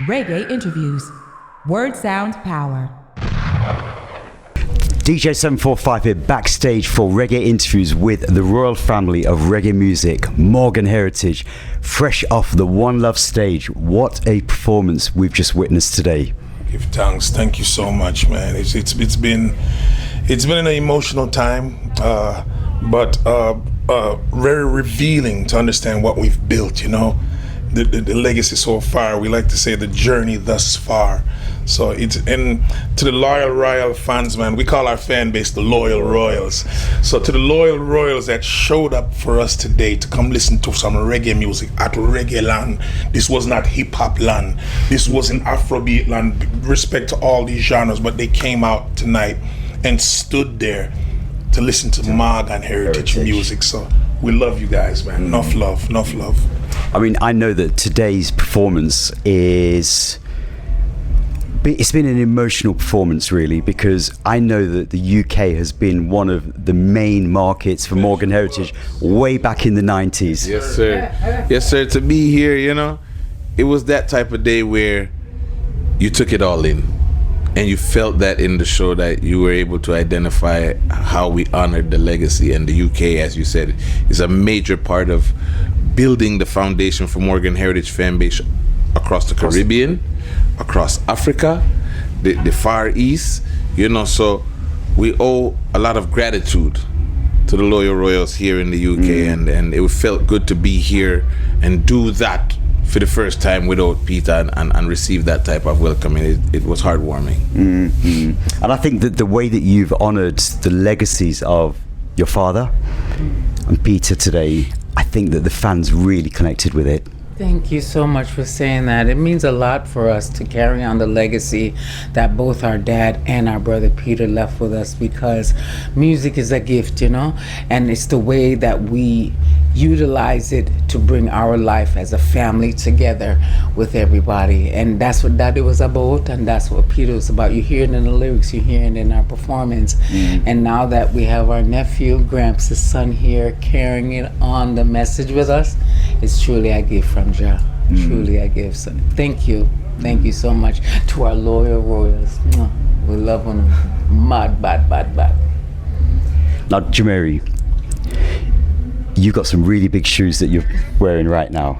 Reggae interviews. Word sound power. DJ 745 here, backstage for reggae interviews with the royal family of reggae music, Morgan Heritage, fresh off the One Love stage. What a performance we've just witnessed today. Give thanks. Thank you so much, man. It's been an emotional time, but very revealing to understand what we've built. You know, the legacy so far. We like to say the journey thus far. So and to the loyal royal fans, man, we call our fan base the loyal royals. So to the loyal royals that showed up for us today to come listen to some reggae music at Reggae Land. This was not hip hop land. This wasn't Afrobeat land. Respect to all these genres, but they came out tonight and stood there to listen to Morgan Heritage music. So we love you guys, man. Enough love, enough love. I mean, I know that today's performance it's been an emotional performance, really, because I know that the UK has been one of the main markets for Morgan Heritage way back in the 90s. Yes, sir. Yes, sir. To be here, you know, it was that type of day where you took it all in. And you felt that in the show, that you were able to identify how we honored the legacy. And the UK, as you said, is a major part of building the foundation for Morgan Heritage fan base across the Caribbean, across Africa, the Far East, you know. So we owe a lot of gratitude to the loyal royals here in the UK, and it felt good to be here and do that for the first time without Peetah and receive that type of welcoming. It was heartwarming. And I think that the way that you've honored the legacies of your father and Peetah today, I think that the fans really connected with it. Thank you so much for saying that. It means a lot for us to carry on the legacy that both our dad and our brother Peetah left with us, because music is a gift, you know, and it's the way that we utilize it to bring our life as a family together with everybody. And that's what Daddy was about, and that's what Peetah was about. You hear it in the lyrics, you hear it in our performance. And now that we have our nephew, Gramps' son here, carrying it on the message with us, it's truly a gift from Jah. Truly a gift. So thank you so much to our loyal royals. We love them mad, bad. Now, Jemere, you've got some really big shoes that you're wearing right now.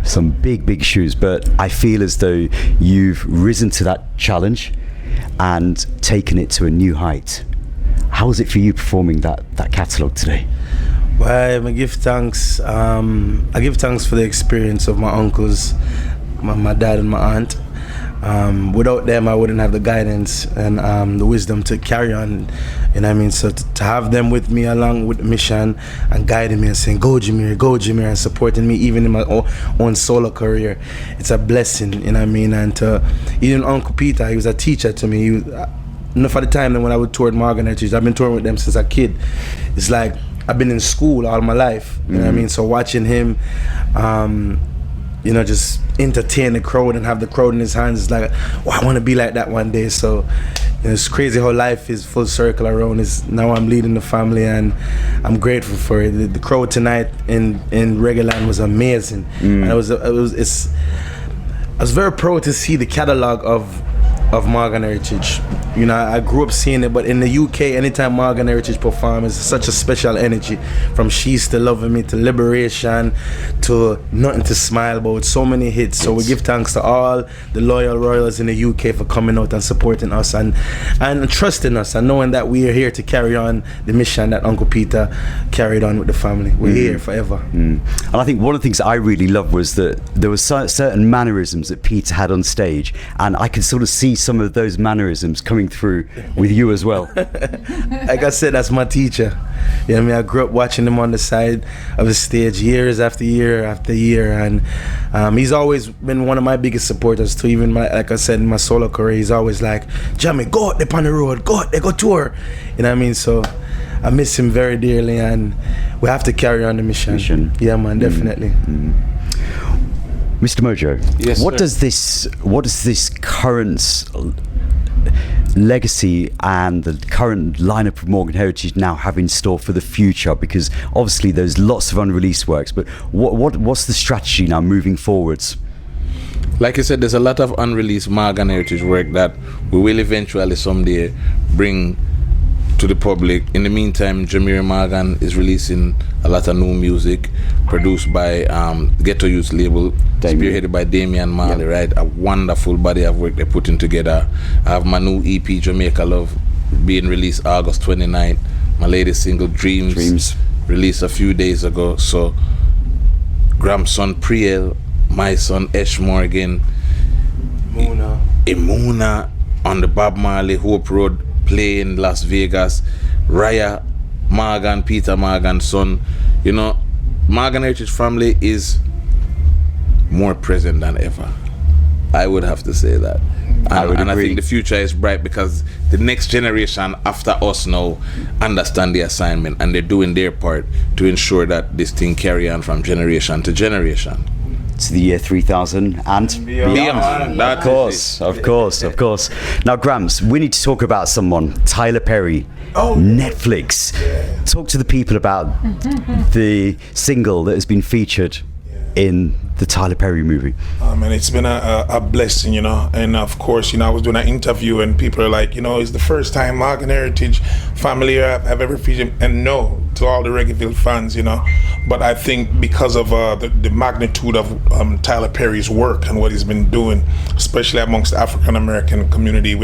Some big shoes, but I feel as though you've risen to that challenge and taken it to a new height. How was it for you performing that catalogue today? Well, I give thanks. I give thanks for the experience of my uncles, my dad and my aunt. Without them, I wouldn't have the guidance and the wisdom to carry on. You know what I mean? So to have them with me along with the mission and guiding me and saying, go Jemere, and supporting me even in my own solo career, it's a blessing. You know what I mean? And to even Uncle Peetah, he was a teacher to me. Enough of the time that when I would tour at Morgan Heritage, I've been touring with them since a kid. It's like I've been in school all my life, you know what I mean? So watching him, you know, just entertain the crowd and have the crowd in his hands, is like, I want to be like that one day. So you know, it's crazy how life is full circle around. Now I'm leading the family, and I'm grateful for it. The crowd tonight in Reggae Land was amazing, and I was very proud to see the catalogue of Morgan Heritage. You know, I grew up seeing it, but in the UK, anytime Morgan Heritage performs, it's such a special energy. From She's to Loving Me to Liberation to Nothing to Smile About, so many hits. So we give thanks to all the loyal royals in the UK for coming out and supporting us and trusting us and knowing that we are here to carry on the mission that Uncle Peetah carried on with the family. We're here forever. And I think one of the things that I really loved was that there were certain mannerisms that Peetah had on stage, and I could sort of see some of those mannerisms coming through with you as well. Like I said, that's my teacher. You know what I mean? I grew up watching him on the side of the stage years after year after year, and he's always been one of my biggest supporters too. Even like I said, in my solo career, he's always like, Jamie, go out there on the road, go out there, go tour. You know what I mean? So I miss him very dearly, and we have to carry on the mission. Yeah, man, definitely. Mr. Mojo, yes, what sir. What does this current legacy and the current lineup of Morgan Heritage now have in store for the future? Because obviously there's lots of unreleased works, but what's the strategy now moving forwards? Like I said, there's a lot of unreleased Morgan heritage work that we will eventually someday bring to the public. In the meantime, Jemere Morgan is releasing a lot of new music produced by Ghetto Youth label, spearheaded by Damian Marley, right? A wonderful body of work they're putting together. I have my new EP, Jamaica Love, being released August 29th. My latest single, Dreams, released a few days ago. So, Gramps' son Priel, my son Esh Morgan, Imuna on the Bob Marley Hope Road play in Las Vegas, Raya Morgan, Peetah Morgan son. You know, Morgan Heritage family is more present than ever. I would have to say that. And I think the future is bright because the next generation after us now understand the assignment and they're doing their part to ensure that this thing carry on from generation to generation. To the year 3000 and beyond. Of course. Now, Gramps, we need to talk about someone, Tyler Perry, Netflix. Talk to the people about the single that has been featured in the Tyler Perry movie. And it's been a blessing, you know. And of course, you know, I was doing an interview and people are like, you know, it's the first time Morgan Heritage family have ever featured. And no, to all the Reggaeville fans, you know. But I think because of the magnitude of Tyler Perry's work and what he's been doing, especially amongst the African American community,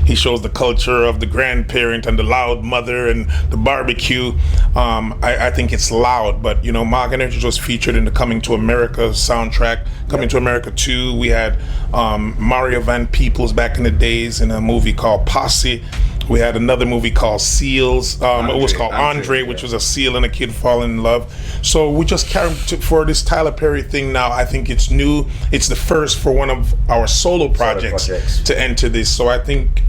he shows the culture of the grandparent and the loud mother and the barbecue. I think it's loud, but you know, Morgan Heritage was featured in the Coming to America soundtrack, Coming to America 2. We had Mario Van Peebles back in the days in a movie called Posse. We had another movie called Seals. It was called Andre, which was a seal and a kid falling in love. So we just carried for this Tyler Perry thing now. I think it's new. It's the first for one of our solo projects to enter this. So I think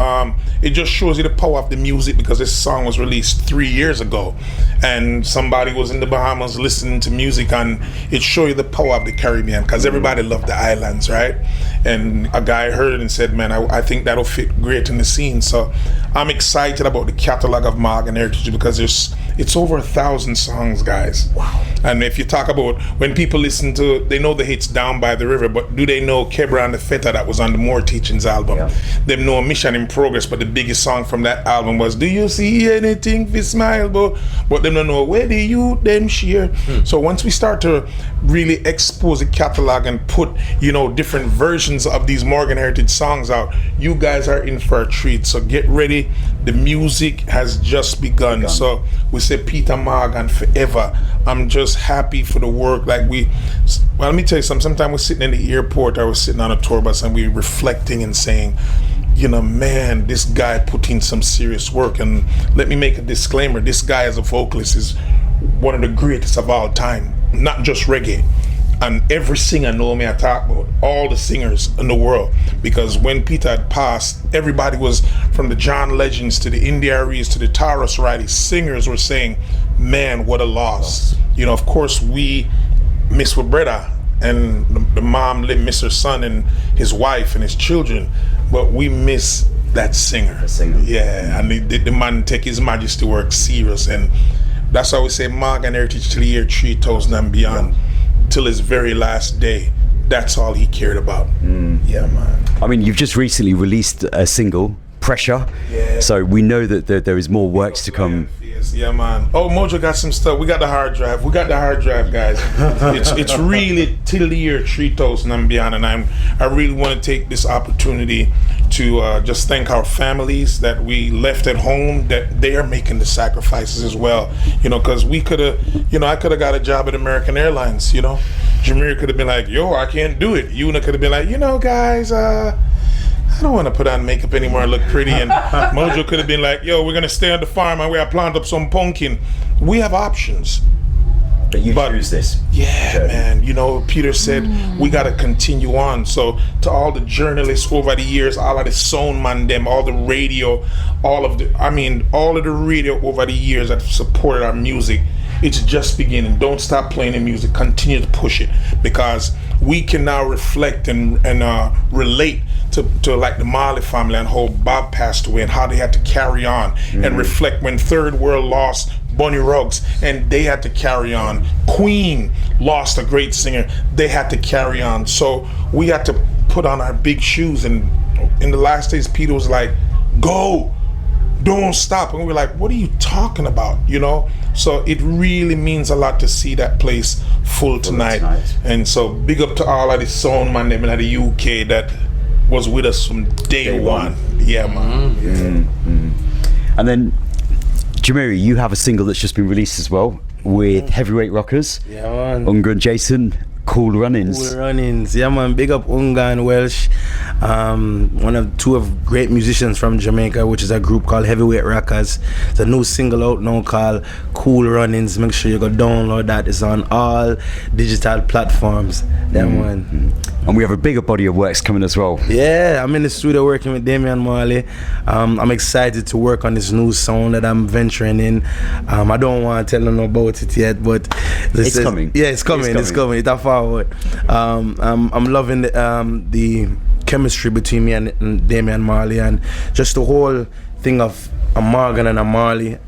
it just shows you the power of the music because this song was released 3 years ago. And somebody was in the Bahamas listening to music and it shows you the power of the Caribbean because everybody loved the islands, right? And a guy heard it and said, man, I think that'll fit great in the scene. So I'm excited about the catalog of Morgan Heritage because it's over 1,000 songs, guys. Wow. And if you talk about when people listen to, they know the hits Down by the River, but do they know Kebra and the Feta that was on the More Teachings album? Yeah. Them know Mission in Progress, but the biggest song from that album was Do You See Anything for Smile, but them don't know where the youth them share. So once we start to really expose the catalog and put, you know, different versions of these Morgan Heritage songs out, you guys are in for a treat. So get ready. The music has just begun. So we say Peetah Morgan forever. I'm just happy for the work. Like let me tell you something. Sometimes we're sitting in the airport, I was sitting on a tour bus and we're reflecting and saying, you know, man, this guy put in some serious work. And let me make a disclaimer. This guy as a vocalist is one of the greatest of all time, not just reggae. And every singer know me I talk about, all the singers in the world. Because when Peetah had passed, everybody was, from the John Legends to the India Rees to the Taurus Riley, singers were saying, man, what a loss. You know, of course, we miss with brother, and the mom miss her son and his wife and his children, but we miss that singer. Yeah, and the man take his majesty work serious, and that's why we say Morgan Heritage till the year 3000 and beyond. Till his very last day. That's all he cared about. Yeah, man. I mean, you've just recently released a single, Pressure. Yeah. So we know that there is more works to come. Yeah, man. Oh, Mojo got some stuff. We got the hard drive. Guys. It's really till the year 3000 and beyond. And I really want to take this opportunity to just thank our families that we left at home, that they are making the sacrifices as well. You know, because we could have, you know, I could have got a job at American Airlines, you know. Jemere could have been like, yo, I can't do it. Una could have been like, you know, guys, I don't want to put on makeup anymore and look pretty. And Mojo could have been like, yo, we're going to stay on the farm and we're plant up some pumpkin. We have options. But you choose this. Yeah, journey. Man. You know, Peter said we got to continue on. So to all the journalists over the years, all of the sound man them, all the radio, all of the radio over the years that supported our music, it's just beginning. Don't stop playing the music. Continue to push it, because we can now reflect and relate to like the Marley family and how Bob passed away and how they had to carry on and reflect when Third World lost Bunny Ruggs and they had to carry on. Queen lost a great singer, they had to carry on. So we had to put on our big shoes, and in the last days, Peetah was like, "Go, don't stop," and we're like, "What are you talking about?" You know. So it really means a lot to see that place full tonight. And so big up to all of the sound man them in the UK that was with us from day one. Yeah, man. Mm-hmm. And then, Jemere, you have a single that's just been released as well with Heavyweight Rockers. Yeah, man. Unga and Jason, Cool Runnings. Cool Runnings. Yeah, man. Big up Unga and Welsh. Two of great musicians from Jamaica, which is a group called Heavyweight Rockers. It's a new single out now called Cool Runnings. Make sure you go download that. It's on all digital platforms. Yeah, man. And we have a bigger body of works coming as well. Yeah, I'm in the studio working with Damian Marley. I'm excited to work on this new sound that I'm venturing in. I don't want to tell them about it yet, but it's coming. Yeah, it's coming. It's a forward. I'm loving the chemistry between me and Damian Marley, and just the whole thing of a Morgan and a Marley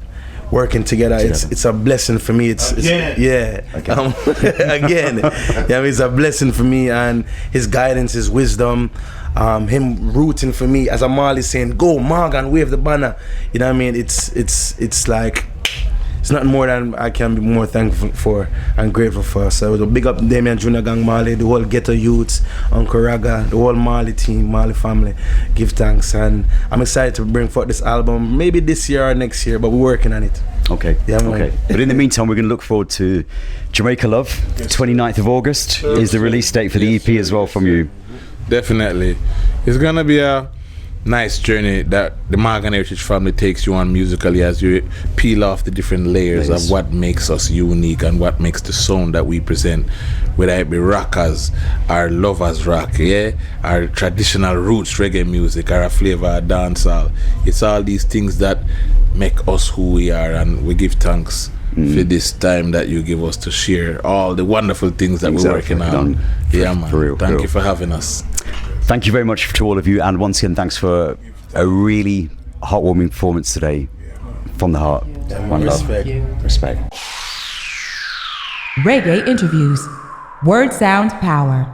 working together. It's a blessing for me. Again. It's a blessing for me, and his guidance, his wisdom, him rooting for me as a Marley, saying, "Go Morgan, wave the banner." You know what I mean? It's like, it's nothing more than I can be more thankful for and grateful for. So to big up Damien Junior Gang Marley, the whole Ghetto Youths, Uncle Raga, the whole Marley team, Marley family. Give thanks, and I'm excited to bring forth this album, maybe this year or next year, but we're working on it. Okay. Yeah, man. Okay. But in the meantime, we're going to look forward to Jamaica Love. 29th of August is the release date for the EP as well from you. Definitely. It's going to be a nice journey that the Morgan Heritage family takes you on musically as you peel off the different layers of what makes us unique and what makes the sound that we present, whether it be rockers, our lovers rock, our traditional roots reggae music, or a flavor of dancehall. It's all these things that make us who we are, and we give thanks for this time that you give us to share all the wonderful things that we're working on. Yeah, man. Thank you for having us. Thank you very much to all of you, and once again, thanks for a really heartwarming performance today. From the heart. One love. Respect. Reggae interviews. Word sound power.